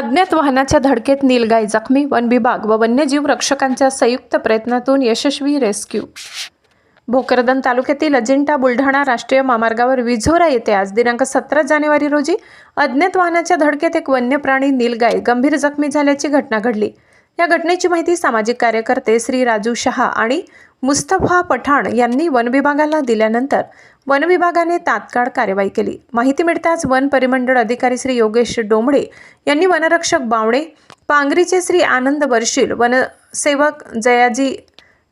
अज्ञात वाहनाच्या धडकेत नीलगाय जखमी, वन विभाग व वन्यजीव रक्षकांच्या संयुक्त प्रयत्नातून यशस्वी रेस्क्यू। भोकरदन तालुक्यातील अजिंठा बुलढाणा राष्ट्रीय महामार्गावर विझोरा येथे आज दिनांक 17 जानेवारी रोजी अज्ञात वाहनाच्या धडकेत एक वन्य प्राणी नीलगाय गंभीर जखमी झाल्याची घटना घडली। या घटनेची माहिती सामाजिक कार्यकर्ते श्री राजू शहा आणि मुस्तफा पठाण यांनी वन विभागाला दिल्यानंतर वन विभागाने तात्काळ कार्यवाही केली। माहिती मिळताच वन परिमंडळ अधिकारी श्री योगेश डोंबळे यांनी वनरक्षक बावणे, पांगरीचे श्री आनंद वर्षील, वनसेवक जयाजी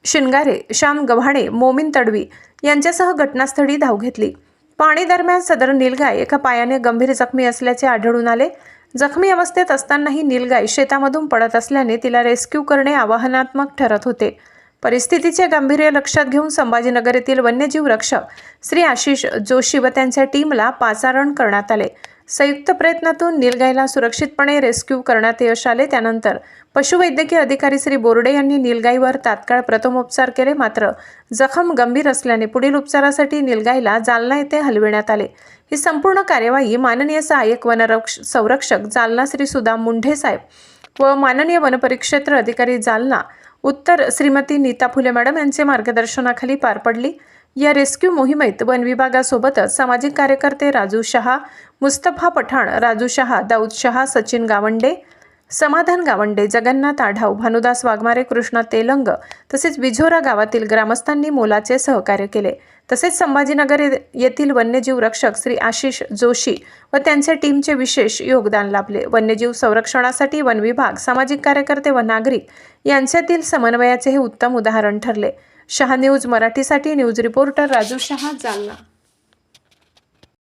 शिंगारे, श्याम गव्हाणे, मोमीन तडवी यांच्यासह घटनास्थळी धाव घेतली। पाहणी दरम्यान सदर नीलगाय एका पायाने गंभीर जखमी असल्याचे आढळून आले। जखमी अवस्थेत असतानाही नीलगाय शेतामधून पडत असल्याने तिला रेस्क्यू करणे आव्हानात्मक ठरत होते। परिस्थितीचे गांभीर्य लक्षात घेऊन संभाजीनगर येथील वन्यजीव रक्षक श्री आशिष जोशी व त्यांच्या टीमला पाचारण करण्यात आले। संयुक्त प्रयत्नातून नीलगायला सुरक्षितपणे रेस्क्यू करण्यात यश आले। त्यानंतर पशुवैद्यकीय अधिकारी श्री बोर्डे यांनी नीलगायीवर तात्काळ प्रथमोपचार केले, मात्र जखम गंभीर असल्याने पुढील उपचारासाठी नीलगायला जालना येथे हलविण्यात आले। ही संपूर्ण कार्यवाही माननीय सहाय्यक संरक्षक जालना श्री सुदाम मुंढे साहेब व माननीय वनपरिक्षेत्र अधिकारी जालना उत्तर श्रीमती नीता फुले मॅडम यांचे मार्गदर्शनाखाली पार पडली। या रेस्क्यू मोहिमेत वन विभागासोबतच सामाजिक कार्यकर्ते राजू शहा, मुस्तफा पठाण, राजू शहा, दाऊद शहा, सचिन गावंडे, समाधान गावंडे, जगन्नाथ आढाव, भानुदास वाघमारे, कृष्णा तेलंग तसेच विझोरा गावातील ग्रामस्थांनी मोलाचे सहकार्य केले। तसेच संभाजीनगर येथील वन्यजीव रक्षक श्री आशिष जोशी व त्यांच्या टीमचे विशेष योगदान लाभले। वन्यजीव संरक्षणासाठी वन विभाग, सामाजिक कार्यकर्ते व नागरिक यांच्यातील समन्वयाचे हे उत्तम उदाहरण ठरले। शहा न्यूज मराठीसाठी न्यूज रिपोर्टर राजू शहा, जालना।